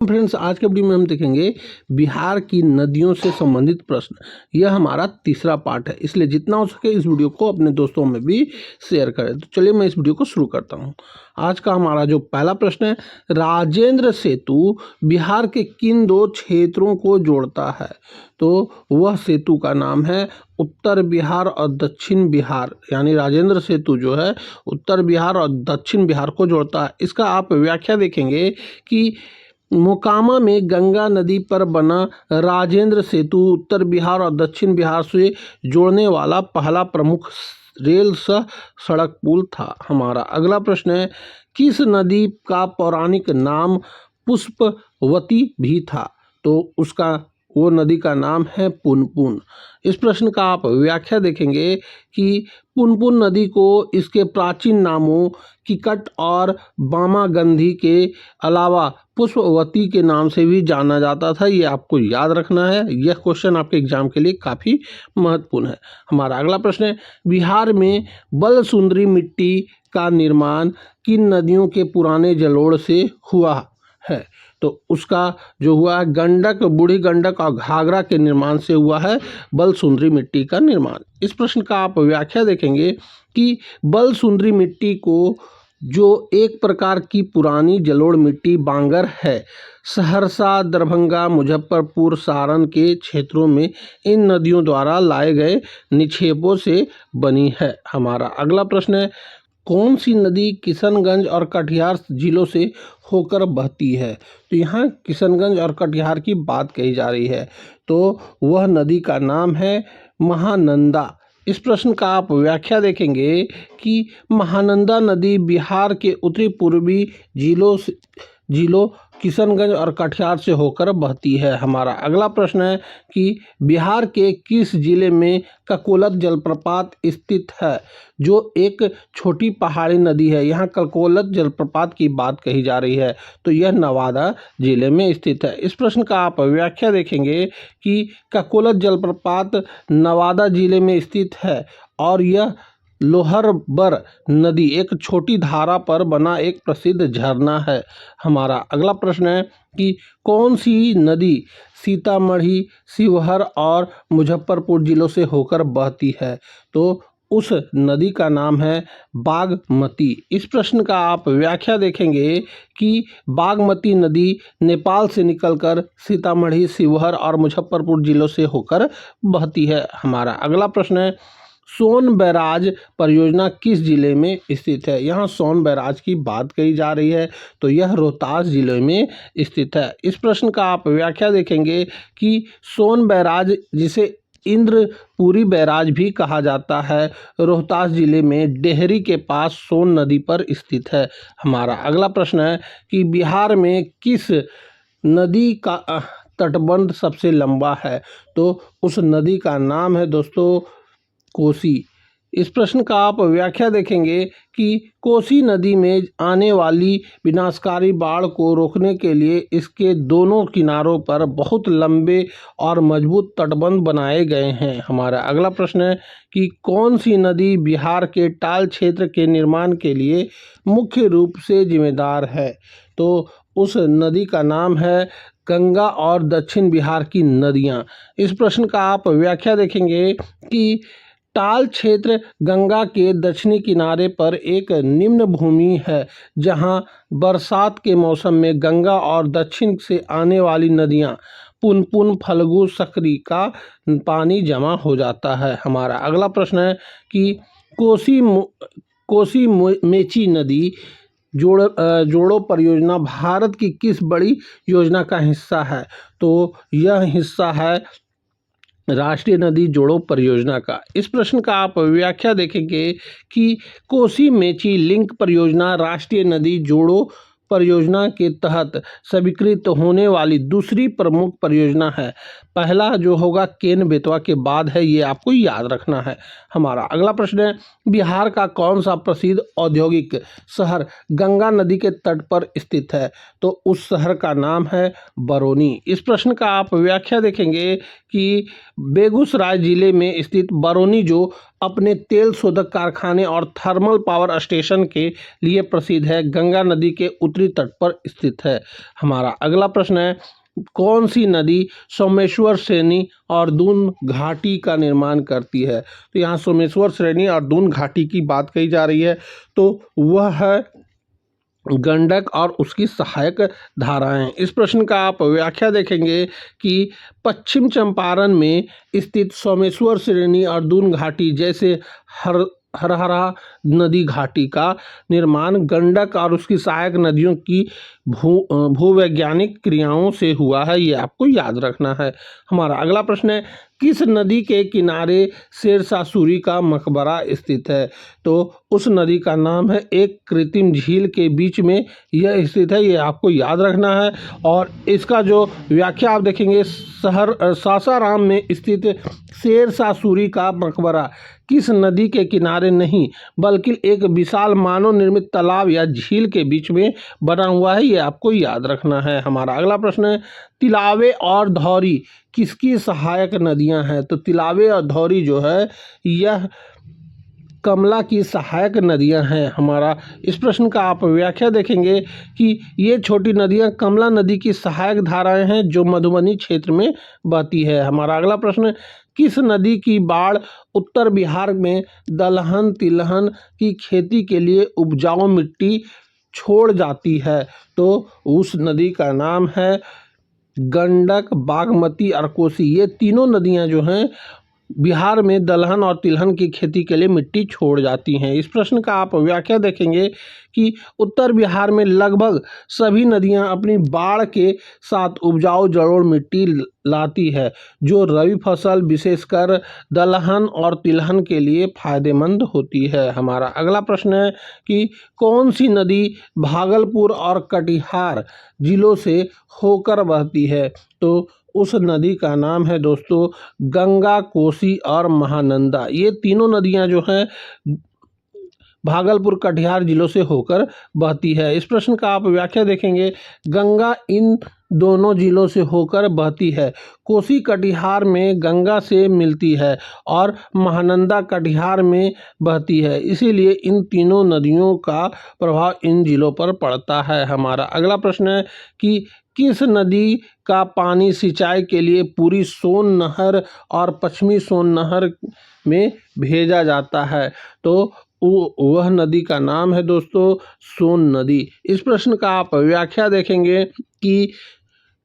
Friends, आज के video में हम देखेंगे बिहार की नदियों से संबंधित प्रश्न। यह हमारा तीसरा पार्ट है, इसलिए जितना हो सके इस वीडियो को अपने दोस्तों में भी शेयर करें। तो चलिए मैं इस वीडियो को शुरू करता हूं। आज का हमारा जो पहला प्रश्न है, राजेंद्र सेतु बिहार के किन दो क्षेत्रों को जोड़ता है? तो वह सेतु का नाम है उत्तर बिहार और दक्षिण बिहार, यानी राजेंद्र सेतु जो है उत्तर बिहार और दक्षिण बिहार को जोड़ता है। इसका आप व्याख्या देखेंगे कि मोकामा में गंगा नदी पर बना राजेंद्र सेतु उत्तर बिहार और दक्षिण बिहार से जोड़ने वाला पहला प्रमुख रेल सह सड़क पुल था। हमारा अगला प्रश्न है, किस नदी का पौराणिक नाम पुष्पवती भी था? तो उसका वो नदी का नाम है पुनपुन। इस प्रश्न का आप व्याख्या देखेंगे कि पुनपुन नदी को इसके प्राचीन नामों किकट और बामागंधी के अलावा पुष्पवती के नाम से भी जाना जाता था। ये आपको याद रखना है, यह क्वेश्चन आपके एग्जाम के लिए काफ़ी महत्वपूर्ण है। हमारा अगला प्रश्न है, बिहार में बलसुंदरी मिट्टी का निर्माण किन नदियों के पुराने जलोढ़ से हुआ है? तो उसका जो हुआ है गंडक, बूढ़ी गंडक और घाघरा के निर्माण से हुआ है बलसुंदरी मिट्टी का निर्माण। इस प्रश्न का आप व्याख्या देखेंगे कि बलसुंदरी मिट्टी को जो एक प्रकार की पुरानी जलोढ़ मिट्टी बांगर है, सहरसा, दरभंगा, मुजफ्फरपुर, सारण के क्षेत्रों में इन नदियों द्वारा लाए गए निक्षेपों से बनी है। हमारा अगला प्रश्न है, कौन सी नदी किशनगंज और कटिहार जिलों से होकर बहती है? तो यहाँ किशनगंज और कटिहार की बात कही जा रही है, तो वह नदी का नाम है महानंदा। इस प्रश्न का आप व्याख्या देखेंगे कि महानंदा नदी बिहार के उत्तरी पूर्वी जिलों किशनगंज और कटिहार से होकर बहती है। हमारा अगला प्रश्न है कि बिहार के किस जिले में ककोलत जलप्रपात स्थित है, जो एक छोटी पहाड़ी नदी है? यहाँ ककोलत जलप्रपात की बात कही जा रही है, तो यह नवादा जिले में स्थित है। इस प्रश्न का आप व्याख्या देखेंगे कि ककोलत जलप्रपात नवादा जिले में स्थित है और यह लोहरबर नदी एक छोटी धारा पर बना एक प्रसिद्ध झरना है। हमारा अगला प्रश्न है कि कौन सी नदी सीतामढ़ी, शिवहर और मुजफ्फरपुर जिलों से होकर बहती है? तो उस नदी का नाम है बागमती। इस प्रश्न का आप व्याख्या देखेंगे कि बागमती नदी नेपाल से निकलकर सीतामढ़ी, शिवहर और मुजफ्फरपुर जिलों से होकर बहती है। हमारा अगला प्रश्न है, सोन बैराज परियोजना किस जिले में स्थित है? यहाँ सोन बैराज की बात कही जा रही है, तो यह रोहतास जिले में स्थित है। इस प्रश्न का आप व्याख्या देखेंगे कि सोन बैराज, जिसे इंद्रपुरी बैराज भी कहा जाता है, रोहतास जिले में डेहरी के पास सोन नदी पर स्थित है। हमारा अगला प्रश्न है कि बिहार में किस नदी का तटबंध सबसे लंबा है? तो उस नदी का नाम है दोस्तों कोसी। इस प्रश्न का आप व्याख्या देखेंगे कि कोसी नदी में आने वाली विनाशकारी बाढ़ को रोकने के लिए इसके दोनों किनारों पर बहुत लंबे और मजबूत तटबंध बनाए गए हैं। हमारा अगला प्रश्न है कि कौन सी नदी बिहार के टाल क्षेत्र के निर्माण के लिए मुख्य रूप से जिम्मेदार है? तो उस नदी का नाम है गंगा और दक्षिण बिहार की नदियाँ। इस प्रश्न का आप व्याख्या देखेंगे कि टाल क्षेत्र गंगा के दक्षिणी किनारे पर एक निम्न भूमि है, जहां बरसात के मौसम में गंगा और दक्षिण से आने वाली नदियां पुनपुन, फल्गु, सकरी का पानी जमा हो जाता है। हमारा अगला प्रश्न है कि कोसी मेची नदी जोड़ो परियोजना भारत की किस बड़ी योजना का हिस्सा है? तो यह हिस्सा है राष्ट्रीय नदी जोड़ो परियोजना का। इस प्रश्न का आप व्याख्या देखेंगे कि कोसी मेची लिंक परियोजना राष्ट्रीय नदी जोड़ो परियोजना के तहत स्वीकृत होने वाली दूसरी प्रमुख परियोजना है। पहला जो होगा केन बेतवा के बाद है, ये आपको याद रखना है। हमारा अगला प्रश्न है, बिहार का कौन सा प्रसिद्ध औद्योगिक शहर गंगा नदी के तट पर स्थित है? तो उस शहर का नाम है बरौनी। इस प्रश्न का आप व्याख्या देखेंगे कि बेगूसराय जिले में स्थित बरौनी, जो अपने तेल शोधक कारखाने और थर्मल पावर स्टेशन के लिए प्रसिद्ध है, गंगा नदी के उत्तरी उत्तरी तट पर स्थित है। हमारा अगला प्रश्न है, कौन सी नदी सोमेश्वर श्रेणी और दून घाटी का निर्माण करती है? तो यहाँ सोमेश्वर श्रेणी और दून घाटी की बात कही जा रही है, तो वह है गंडक और उसकी सहायक धाराएं। इस प्रश्न का आप व्याख्या देखेंगे कि पश्चिम चंपारण में स्थित सोमेश्वर श्रेणी और दून घाटी जैसे हरहरा नदी घाटी का निर्माण गंडक और उसकी सहायक नदियों की भूवैज्ञानिक क्रियाओं से हुआ है, ये आपको याद रखना है। हमारा अगला प्रश्न है, किस नदी के किनारे शेरशाह सूरी का मकबरा स्थित है? तो उस नदी का नाम है, एक कृत्रिम झील के बीच में यह स्थित है, ये आपको याद रखना है। और इसका जो व्याख्या आप देखेंगे, सासाराम में स्थित शेरशाह सूरी का मकबरा किस नदी के किनारे नहीं बल्कि एक विशाल मानव निर्मित तालाब या झील के बीच में बना हुआ है, ये आपको याद रखना है। हमारा अगला प्रश्न है, तिलावे और धौरी किसकी सहायक नदियां हैं? तो तिलावे और धौरी जो है यह कमला की सहायक नदियां हैं। हमारा इस प्रश्न का आप व्याख्या देखेंगे कि ये छोटी नदियां कमला नदी की सहायक धाराएं हैं जो मधुबनी क्षेत्र में बहती है। हमारा अगला प्रश्न, किस नदी की बाढ़ उत्तर बिहार में दलहन तिलहन की खेती के लिए उपजाऊ मिट्टी छोड़ जाती है? तो उस नदी का नाम है गंडक, बागमती और कोसी। ये तीनों नदियां जो हैं बिहार में दलहन और तिलहन की खेती के लिए मिट्टी छोड़ जाती हैं। इस प्रश्न का आप व्याख्या देखेंगे कि उत्तर बिहार में लगभग सभी नदियां अपनी बाढ़ के साथ उपजाऊ जलोढ़ मिट्टी लाती है, जो रबी फसल विशेषकर दलहन और तिलहन के लिए फायदेमंद होती है। हमारा अगला प्रश्न है कि कौन सी नदी भागलपुर और कटिहार जिलों से होकर बहती है? तो उस नदी का नाम है दोस्तों गंगा, कोसी और महानंदा। ये तीनों नदियां जो हैं भागलपुर कटिहार जिलों से होकर बहती है। इस प्रश्न का आप व्याख्या देखेंगे, गंगा इन दोनों जिलों से होकर बहती है, कोसी कटिहार में गंगा से मिलती है और महानंदा कटिहार में बहती है, इसीलिए इन तीनों नदियों का प्रभाव इन जिलों पर पड़ता है। हमारा अगला प्रश्न है कि किस नदी का पानी सिंचाई के लिए पूरी सोन नहर और पश्चिमी सोन नहर में भेजा जाता है? तो वह नदी का नाम है दोस्तों सोन नदी। इस प्रश्न का आप व्याख्या देखेंगे कि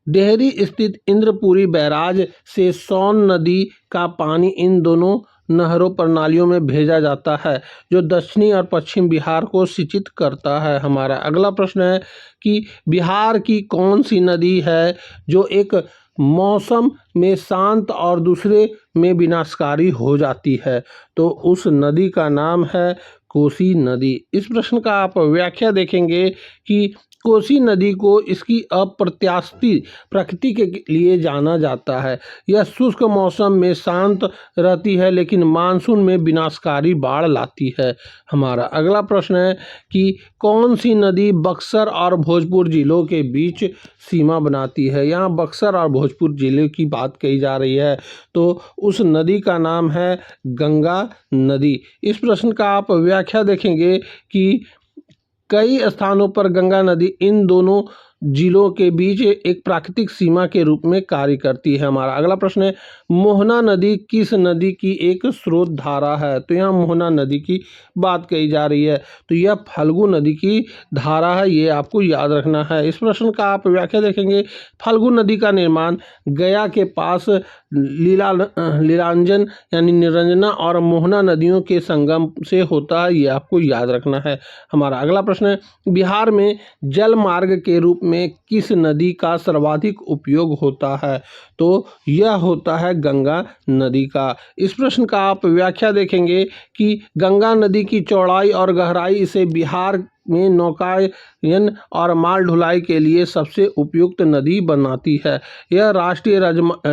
डेहरी स्थित इंद्रपुरी बैराज से सोन नदी का पानी इन दोनों नहरों प्रणालियों में भेजा जाता है, जो दक्षिणी और पश्चिम बिहार को सिंचित करता है। हमारा अगला प्रश्न है कि बिहार की कौन सी नदी है जो एक मौसम में शांत और दूसरे में विनाशकारी हो जाती है? तो उस नदी का नाम है कोसी नदी। इस प्रश्न का आप व्याख्या देखेंगे कि कोसी नदी को इसकी अप्रत्याशित प्रकृति के लिए जाना जाता है। यह शुष्क मौसम में शांत रहती है लेकिन मानसून में विनाशकारी बाढ़ लाती है। हमारा अगला प्रश्न है कि कौन सी नदी बक्सर और भोजपुर जिलों के बीच सीमा बनाती है? यहाँ बक्सर और भोजपुर जिले की बात कही जा रही है, तो उस नदी का नाम है गंगा नदी। इस प्रश्न का आप व्याख्या देखेंगे कि कई स्थानों पर गंगा नदी इन दोनों जिलों के बीच एक प्राकृतिक सीमा के रूप में कार्य करती है। हमारा अगला प्रश्न है, मोहना नदी किस नदी की एक स्रोत धारा है? तो यहाँ मोहना नदी की बात कही जा रही है, तो यह फल्गु नदी की धारा है, ये आपको याद रखना है। इस प्रश्न का आप व्याख्या देखेंगे, फल्गु नदी का निर्माण गया के पास लीलांजन यानी निरंजना और मोहना नदियों के संगम से होता है, ये आपको याद रखना है। हमारा अगला प्रश्न है, बिहार में जल मार्ग के रूप में किस नदी का सर्वाधिक उपयोग होता है? तो यह होता है गंगा नदी का। इस प्रश्न का आप व्याख्या देखेंगे कि गंगा नदी की चौड़ाई और गहराई इसे बिहार में नौकायन और माल ढुलाई के लिए सबसे उपयुक्त नदी बनाती है। यह राष्ट्रीय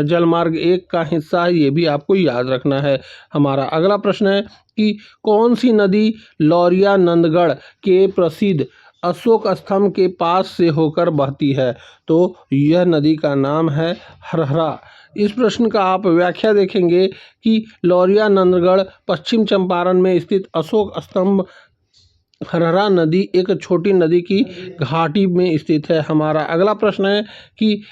जलमार्ग 1 का हिस्सा है, ये भी आपको याद रखना है। हमारा अगला प्रश्न है कि कौन सी नदी लौरिया नंदगढ़ के प्रसिद्ध अशोक स्तंभ के पास से होकर बहती है? तो यह नदी का नाम है हरहरा। इस प्रश्न का आप व्याख्या देखेंगे कि लौरिया नंदगढ़ पश्चिम चंपारण में स्थित अशोक स्तंभ हरहरा नदी एक छोटी नदी की घाटी में स्थित है। हमारा अगला प्रश्न है कि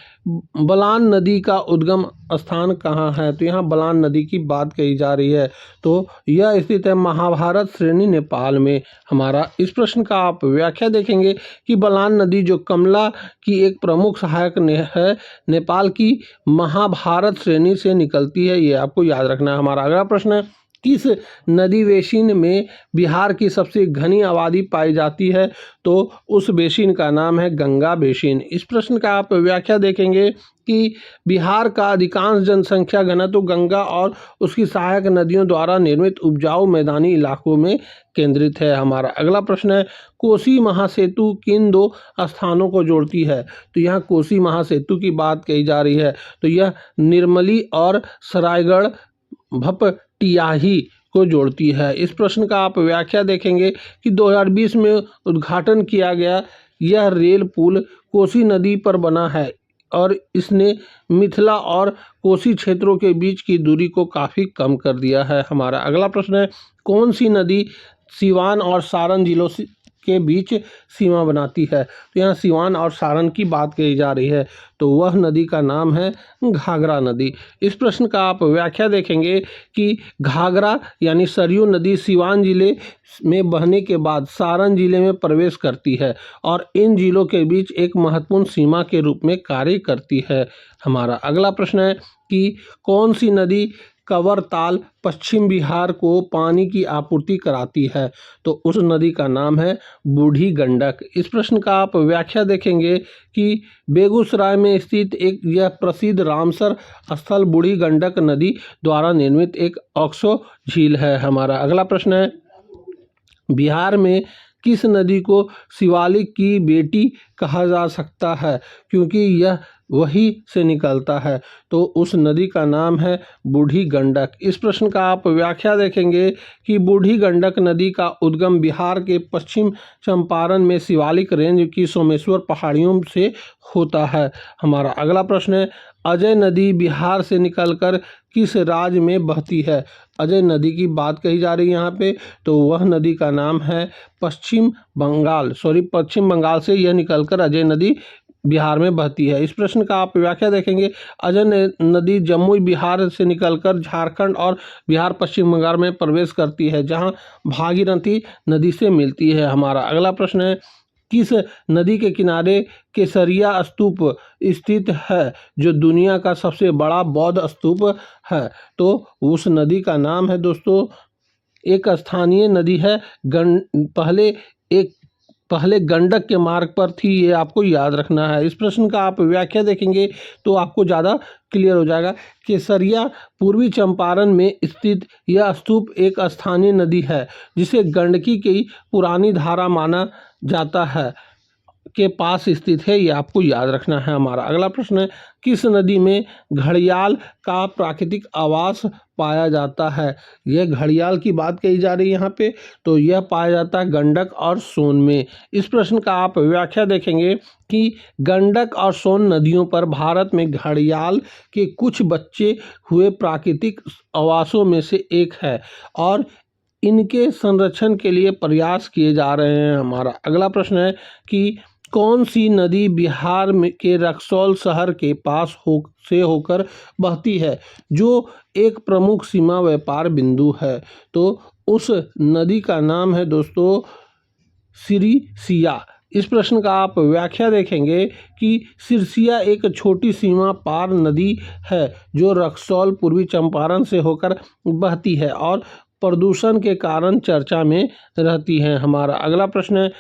बलान नदी का उद्गम स्थान कहाँ है? तो यहाँ बलान नदी की बात कही जा रही है। तो यह स्थित है महाभारत श्रेणी नेपाल में। हमारा इस प्रश्न का आप व्याख्या देखेंगे कि बलान नदी जो कमला की एक प्रमुख सहायक है, नेपाल की महाभारत श्रेणी से निकलती है। ये आपको याद रखना है। हमारा अगला प्रश्न है किस नदी बेसिन में बिहार की सबसे घनी आबादी पाई जाती है? तो उस बेसिन का नाम है गंगा बेसिन। इस प्रश्न का आप व्याख्या देखेंगे कि बिहार का अधिकांश जनसंख्या घनत्व गंगा और उसकी सहायक नदियों द्वारा निर्मित उपजाऊ मैदानी इलाकों में केंद्रित है। हमारा अगला प्रश्न है कोसी महासेतु किन दो स्थानों को जोड़ती है? तो यहाँ कोसी महासेतु की बात कही जा रही है। तो यह निर्मली और सरायगढ़ भपटियाही को जोड़ती है। इस प्रश्न का आप व्याख्या देखेंगे कि 2020 में उद्घाटन किया गया यह रेल पुल कोसी नदी पर बना है और इसने मिथिला और कोसी क्षेत्रों के बीच की दूरी को काफ़ी कम कर दिया है। हमारा अगला प्रश्न है कौन सी नदी सिवान और सारण जिलों के बीच सीमा बनाती है? तो यहाँ सिवान और सारण की बात कही जा रही है। तो वह नदी का नाम है घाघरा नदी। इस प्रश्न का आप व्याख्या देखेंगे कि घाघरा यानी सरयू नदी सिवान जिले में बहने के बाद सारण जिले में प्रवेश करती है और इन जिलों के बीच एक महत्वपूर्ण सीमा के रूप में कार्य करती है। हमारा अगला प्रश्न है कि कौन सी नदी कवरताल पश्चिम बिहार को पानी की आपूर्ति कराती है? तो उस नदी का नाम है बूढ़ी गंडक। इस प्रश्न का आप व्याख्या देखेंगे कि बेगूसराय में स्थित एक यह प्रसिद्ध रामसर स्थल बूढ़ी गंडक नदी द्वारा निर्मित एक ऑक्सो झील है। हमारा अगला प्रश्न है बिहार में किस नदी को शिवालिक की बेटी कहा जा सकता है क्योंकि यह वही से निकलता है? तो उस नदी का नाम है बूढ़ी गंडक। इस प्रश्न का आप व्याख्या देखेंगे कि बूढ़ी गंडक नदी का उद्गम बिहार के पश्चिम चंपारण में शिवालिक रेंज की सोमेश्वर पहाड़ियों से होता है। हमारा अगला प्रश्न है अजय नदी बिहार से निकलकर किस राज्य में बहती है? अजय नदी की बात कही जा रही है यहाँ पे। तो वह नदी का नाम है पश्चिम बंगाल से यह निकलकर अजय नदी बिहार में बहती है। इस प्रश्न का आप व्याख्या देखेंगे अजय नदी जमुई बिहार से निकलकर झारखंड और बिहार पश्चिम बंगाल में प्रवेश करती है जहां भागीरथी नदी से मिलती है। हमारा अगला प्रश्न है किस नदी के किनारे केसरिया स्तूप स्थित है जो दुनिया का सबसे बड़ा बौद्ध स्तूप है? तो उस नदी का नाम है दोस्तों एक स्थानीय नदी है पहले गंडक के मार्ग पर थी। ये आपको याद रखना है। इस प्रश्न का आप व्याख्या देखेंगे तो आपको ज़्यादा क्लियर हो जाएगा। केसरिया पूर्वी चंपारण में स्थित यह स्तूप एक स्थानीय नदी है जिसे गंडकी की पुरानी धारा माना जाता है के पास स्थित है। ये आपको याद रखना है। हमारा अगला प्रश्न है किस नदी में घड़ियाल का प्राकृतिक आवास पाया जाता है? यह घड़ियाल की बात कही जा रही है यहाँ पे। तो यह पाया जाता है गंडक और सोन में। इस प्रश्न का आप व्याख्या देखेंगे कि गंडक और सोन नदियों पर भारत में घड़ियाल के कुछ बचे हुए प्राकृतिक आवासों में से एक है और इनके संरक्षण के लिए प्रयास किए जा रहे हैं। हमारा अगला प्रश्न है कि कौन सी नदी बिहार में के रक्सौल शहर के पास से होकर बहती है जो एक प्रमुख सीमा व्यापार बिंदु है? तो उस नदी का नाम है दोस्तों सिरसिया। इस प्रश्न का आप व्याख्या देखेंगे कि सिरसिया एक छोटी सीमा पार नदी है जो रक्सौल पूर्वी चंपारण से होकर बहती है और प्रदूषण के कारण चर्चा में रहती हैं। हमारा अगला प्रश्न है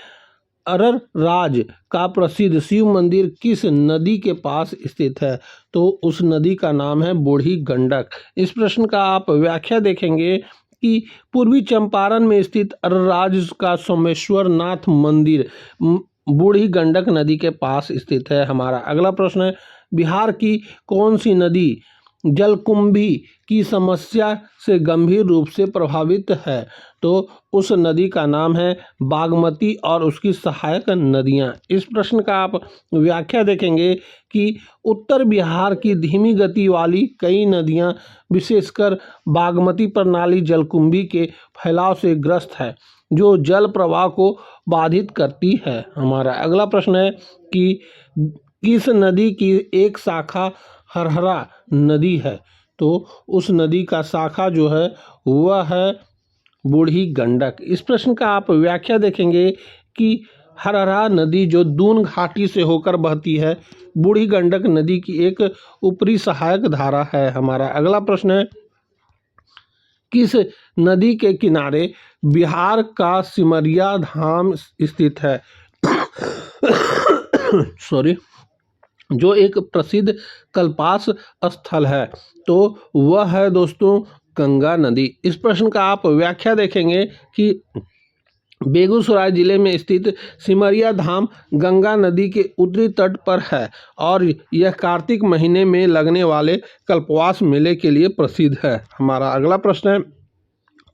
अरराज का प्रसिद्ध शिव मंदिर किस नदी के पास स्थित है? तो उस नदी का नाम है बूढ़ी गंडक। इस प्रश्न का आप व्याख्या देखेंगे कि पूर्वी चंपारण में स्थित अरराज का सोमेश्वर नाथ मंदिर बूढ़ी गंडक नदी के पास स्थित है। हमारा अगला प्रश्न है बिहार की कौन सी नदी जलकुंभी की समस्या से गंभीर रूप से प्रभावित है? तो उस नदी का नाम है बागमती और उसकी सहायक नदियां। इस प्रश्न का आप व्याख्या देखेंगे कि उत्तर बिहार की धीमी गति वाली कई नदियां विशेषकर बागमती प्रणाली जलकुंभी के फैलाव से ग्रस्त है। जो जल प्रवाह को बाधित करती है। हमारा अगला प्रश्न है कि किस नदी की एक शाखा हरहरा नदी है? तो उस नदी का शाखा जो है वह है बूढ़ी गंडक। इस प्रश्न का आप व्याख्या देखेंगे कि हरहरा नदी जो दून घाटी से होकर बहती है, बूढ़ी गंडक नदी की एक ऊपरी सहायक धारा है। हमारा अगला प्रश्न है किस नदी के किनारे बिहार का सिमरिया धाम स्थित है? सॉरी, जो एक प्रसिद्ध कल्पास स्थल है, तो वह है दोस्तों गंगा नदी। इस प्रश्न का आप व्याख्या देखेंगे कि बेगूसराय जिले में स्थित सिमरिया धाम गंगा नदी के उत्तरी तट पर है और यह कार्तिक महीने में लगने वाले कल्पवास मेले के लिए प्रसिद्ध है। हमारा अगला प्रश्न है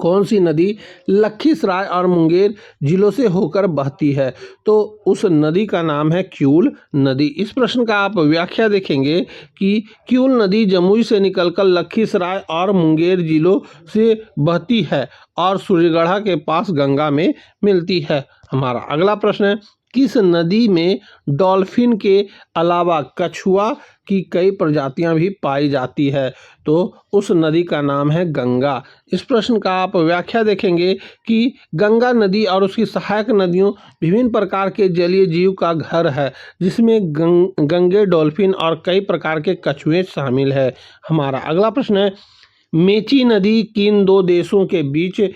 कौन सी नदी लखीसराय और मुंगेर जिलों से होकर बहती है? तो उस नदी का नाम है किऊल नदी। इस प्रश्न का आप व्याख्या देखेंगे कि किऊल नदी जमुई से निकलकर लखीसराय और मुंगेर जिलों से बहती है और सूर्यगढ़ा के पास गंगा में मिलती है। हमारा अगला प्रश्न है किस नदी में डॉल्फिन के अलावा कछुआ की कई प्रजातियां भी पाई जाती है? तो उस नदी का नाम है गंगा। इस प्रश्न का आप व्याख्या देखेंगे कि गंगा नदी और उसकी सहायक नदियों विभिन्न प्रकार के जलीय जीव का घर है, जिसमें गंगे, डॉल्फिन और कई प्रकार के कछुए शामिल है। हमारा अगला प्रश्न है मेची नदी किन दो देशों के बीच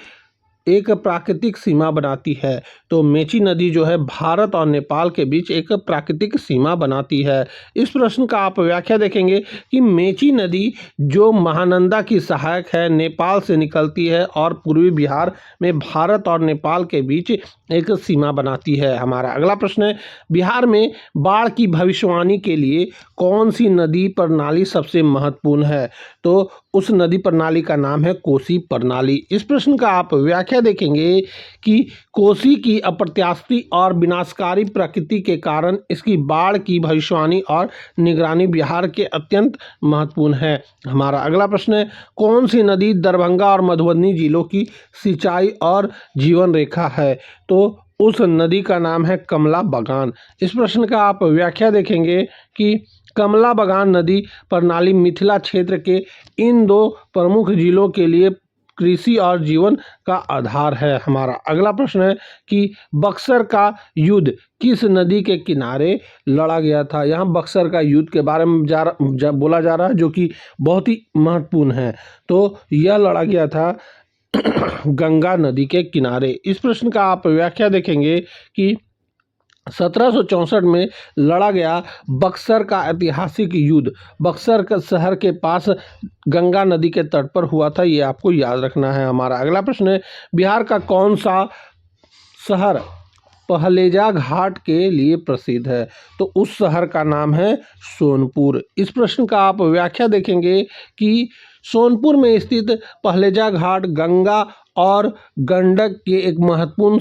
एक प्राकृतिक सीमा बनाती है? तो मेची नदी जो है भारत और नेपाल के बीच एक प्राकृतिक सीमा बनाती है। इस प्रश्न का आप व्याख्या देखेंगे कि मेची नदी जो महानंदा की सहायक है, नेपाल से निकलती है और पूर्वी बिहार में भारत और नेपाल के बीच एक सीमा बनाती है। हमारा अगला प्रश्न है बिहार में बाढ़ की भविष्यवाणी के लिए कौन सी नदी प्रणाली सबसे महत्वपूर्ण है? तो उस नदी प्रणाली का नाम है कोसी प्रणाली। इस प्रश्न का आप व्याख्या देखेंगे कि कोसी की अप्रत्याशित और विनाशकारी प्रकृति के कारण इसकी बाढ़ की भविष्यवाणी और निगरानी बिहार के अत्यंत महत्वपूर्ण है। हमारा अगला प्रश्न है कौन सी नदी दरभंगा और मधुबनी जिलों की सिंचाई और जीवन रेखा है? तो उस नदी का नाम है कमला बगान। इस प्रश्न का आप व्याख्या देखेंगे कि कमला बगान नदी प्रणाली मिथिला क्षेत्र के इन दो प्रमुख जिलों के लिए कृषि और जीवन का आधार है। हमारा अगला प्रश्न है कि बक्सर का युद्ध किस नदी के किनारे लड़ा गया था? यहाँ बक्सर का युद्ध के बारे में बोला जा रहा है, जो कि बहुत ही महत्वपूर्ण है। तो यह लड़ा गया था गंगा नदी के किनारे। इस प्रश्न का आप व्याख्या देखेंगे कि 1764 में लड़ा गया बक्सर का ऐतिहासिक युद्ध बक्सर का शहर के पास गंगा नदी के तट पर हुआ था, ये आपको याद रखना है। हमारा अगला प्रश्न है बिहार का कौन सा शहर पहलेजा घाट के लिए प्रसिद्ध है? तो उस शहर का नाम है सोनपुर। इस प्रश्न का आप व्याख्या देखेंगे कि सोनपुर में स्थित पहलेजा घाट गंगा और गंडक के एक महत्वपूर्ण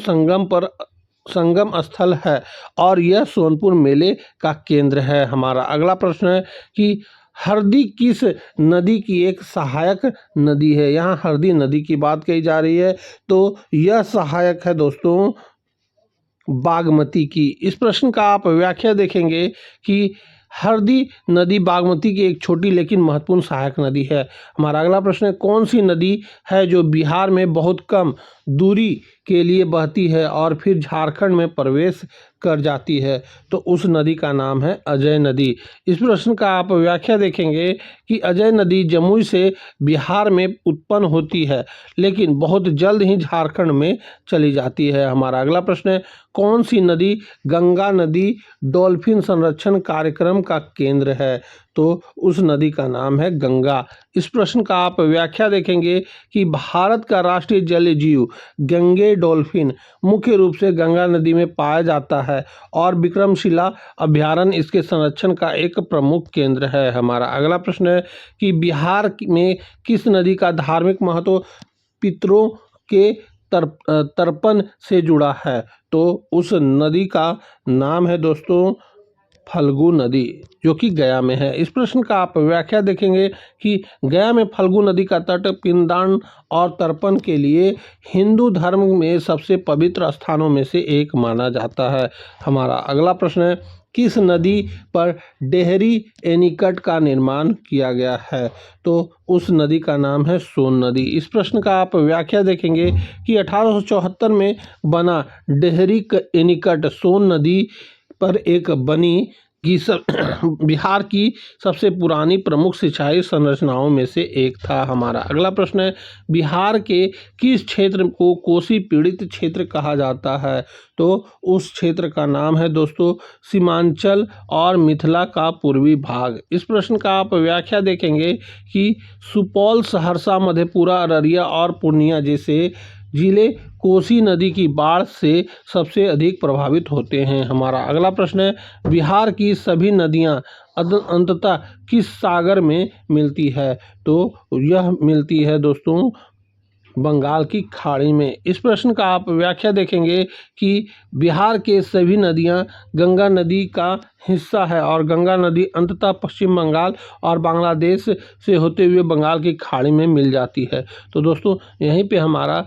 संगम स्थल है और यह सोनपुर मेले का केंद्र है। हमारा अगला प्रश्न है कि हरदी किस नदी की एक सहायक नदी है? यहाँ हरदी नदी की बात कही जा रही है, तो यह सहायक है दोस्तों बागमती की। इस प्रश्न का आप व्याख्या देखेंगे कि हरदी नदी बागमती की एक छोटी लेकिन महत्वपूर्ण सहायक नदी है। हमारा अगला प्रश्न है कौन सी नदी है जो बिहार में बहुत कम दूरी के लिए बहती है और फिर झारखंड में प्रवेश कर जाती है? तो उस नदी का नाम है अजय नदी। इस प्रश्न का आप व्याख्या देखेंगे कि अजय नदी जमुई से बिहार में उत्पन्न होती है लेकिन बहुत जल्द ही झारखंड में चली जाती है। हमारा अगला प्रश्न है कौन सी नदी गंगा नदी डॉल्फिन संरक्षण कार्यक्रम का केंद्र है? तो उस नदी का नाम है गंगा। इस प्रश्न का आप व्याख्या देखेंगे कि भारत का राष्ट्रीय जलीय जीव गंगे डॉल्फिन मुख्य रूप से गंगा नदी में पाया जाता है और विक्रमशिला अभयारण्य इसके संरक्षण का एक प्रमुख केंद्र है। हमारा अगला प्रश्न है कि बिहार में किस नदी का धार्मिक महत्व पितरों के तर्पण से जुड़ा है? तो उस नदी का नाम है दोस्तों फल्गु नदी, जो कि गया में है। इस प्रश्न का आप व्याख्या देखेंगे कि गया में फल्गु नदी का तट पिंडदान और तर्पण के लिए हिंदू धर्म में सबसे पवित्र स्थानों में से एक माना जाता है। हमारा अगला प्रश्न है, किस नदी पर डेहरी एनीकट का निर्माण किया गया है? तो उस नदी का नाम है सोन नदी। इस प्रश्न का आप व्याख्या देखेंगे कि 1874 में बना डेहरी एनीकट सोन नदी पर एक बनी कि बिहार की सबसे पुरानी प्रमुख सिंचाई संरचनाओं में से एक था। हमारा अगला प्रश्न है, बिहार के किस क्षेत्र को कोसी पीड़ित क्षेत्र कहा जाता है? तो उस क्षेत्र का नाम है दोस्तों सीमांचल और मिथिला का पूर्वी भाग। इस प्रश्न का आप व्याख्या देखेंगे कि सुपौल, सहरसा, मधेपुरा, अररिया और पूर्णिया जैसे जिले कोसी नदी की बाढ़ से सबसे अधिक प्रभावित होते हैं। हमारा अगला प्रश्न है, बिहार की सभी नदियां अंततः किस सागर में मिलती है? तो यह मिलती है दोस्तों बंगाल की खाड़ी में। इस प्रश्न का आप व्याख्या देखेंगे कि बिहार के सभी नदियां गंगा नदी का हिस्सा है और गंगा नदी अंततः पश्चिम बंगाल और बांग्लादेश से होते हुए बंगाल की खाड़ी में मिल जाती है। तो दोस्तों यहीं पे हमारा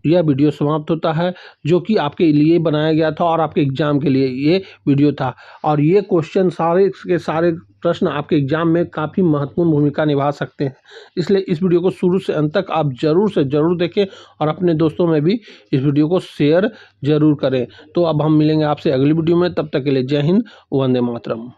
यह वीडियो समाप्त होता है, जो कि आपके लिए बनाया गया था और आपके एग्जाम के लिए ये वीडियो था। और ये क्वेश्चन सारे के सारे प्रश्न आपके एग्जाम में काफ़ी महत्वपूर्ण भूमिका निभा सकते हैं। इसलिए इस वीडियो को शुरू से अंत तक आप जरूर से ज़रूर देखें और अपने दोस्तों में भी इस वीडियो को शेयर जरूर करें। तो अब हम मिलेंगे आपसे अगली वीडियो में, तब तक के लिए जय हिंद, वंदे मातरम।